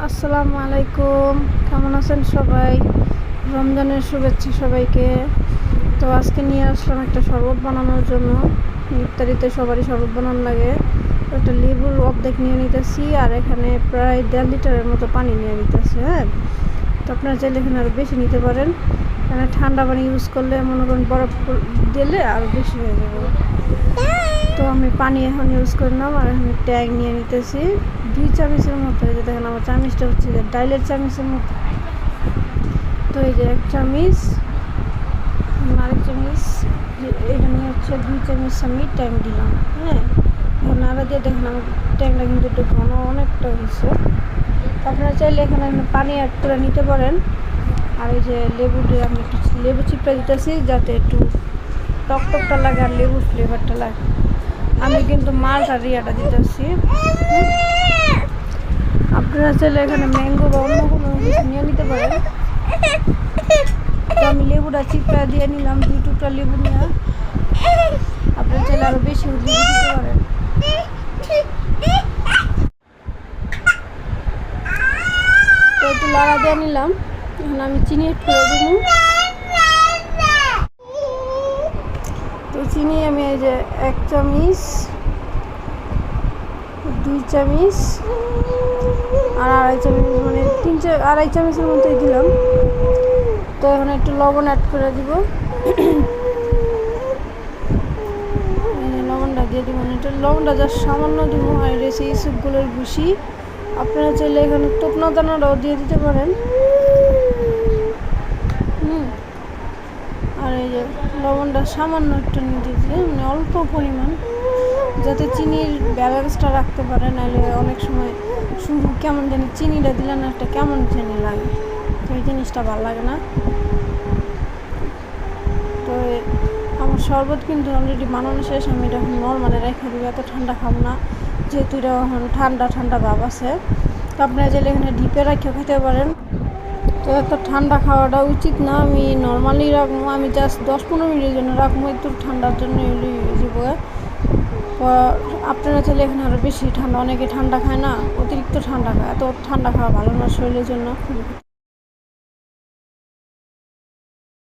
আসসালামু আলাইকুম, কেমন আছেন সবাই? রমজানের শুভেচ্ছা সবাইকে। তো আজকে নিয়ে আসলাম একটা শরবত বানানোর জন্য। ইফতারিতে সবারই শরবত বানানো লাগে। একটা লেবুর অর্ধেক নিয়ে নিতেছি, আর এখানে প্রায় 1.5 লিটারের মতো পানি নিয়ে নিতেছি। হ্যাঁ, তো আপনারা চাইলে এখানে আরও বেশি নিতে পারেন। এখানে ঠান্ডা পানি ইউজ করলে মনে করেন বরফ দিলে আরও বেশি হয়ে যাবে। তো আমি পানি এখন ইউজ করলাম, আর আমি ট্যাং নিয়ে নিতেছি 2 চামচের মতো। এই যে দেখেন আমার চামচটা হচ্ছে যে ডাইলের চামচের মতো। তো এই যে 1 চামচ, আরেক চামচ, এটা নিয়ে হচ্ছে 2 চামচ আমি ট্যাং দিলাম। হ্যাঁ, নাড়া দিয়ে দেখেন আমার ট্যাংটা কিন্তু একটু ঘন অনেকটা হয়েছে। আপনারা চাইলে এখানে পানি অ্যাড করে নিতে পারেন। আর এই যে লেবু দিয়ে আমি একটু লেবু চিপড়া দিতেছি, যাতে একটু টকটকটা লাগে আর লেবুর ফ্লেভারটা লাগে। আমি কিন্তু মালটা রিয়াটা দিতেছি। আপনারা চাইলে এখানে ম্যাঙ্গো বা অন্য কোনো কিছু নিয়ে নিতে পারেন। তো আমি লেবুটা চিপড়া দিয়ে নিলাম, 2 টুকরা লেবু নিয়ে। আপনারা চাইলে আরও বেশি লেবু দিতে পারেন। তো একটু লড়া দিয়ে নিলাম। এখন আমি চিনি একটু করে দেবো। তো চিনি আমি এই যে 1 চামচ, 2 চামচ আর 2.5 চামচ, মানে 2.5 চামচের মতোই দিলাম। তো এখন একটু লবণ অ্যাড করে দিব। লবণটা দিয়ে দিব, এটা লবণটা জাস্ট সামান্য দিব। আর রয়েছে ইসুপগুলোর ভুসি। আপনারা চাইলে এখানে তোপনা দানাটাও দিয়ে দিতে পারেন। আর এই যে লবণটা সামান্য একটু নিয়ে দিয়েছি, মানে অল্প পরিমাণ, যাতে চিনির ব্যালেন্সটা রাখতে পারে। নাহলে অনেক সময় শুরু কেমন জানি চিনিটা দিলে না একটা কেমন চিনি লাগে, তো এই জিনিসটা ভালো লাগে না। তো আমার শরবত কিন্তু অলরেডি বানানো শেষ। আমি এটা এখন নর্মালে রেখে দেবো, এত ঠান্ডা খাবো না, যেহেতু এটা এখন ঠান্ডা ঠান্ডা ভাব আছে। তো আপনারা চাইলে এখানে ডিপে রেখে খেতে পারেন। তো এত ঠান্ডা খাওয়াটা উচিত না, আমি নর্মালি রাখবো। আমি জাস্ট 10-15 মিনিটের জন্য রাখবো, একটু ঠান্ডার জন্য যাবো। আপনারা চাইলে এখানে আরও বেশি ঠান্ডা, অনেকে ঠান্ডা খায় না, অতিরিক্ত ঠান্ডা খায়। এত ঠান্ডা খাওয়া ভালো না শরীরের জন্য।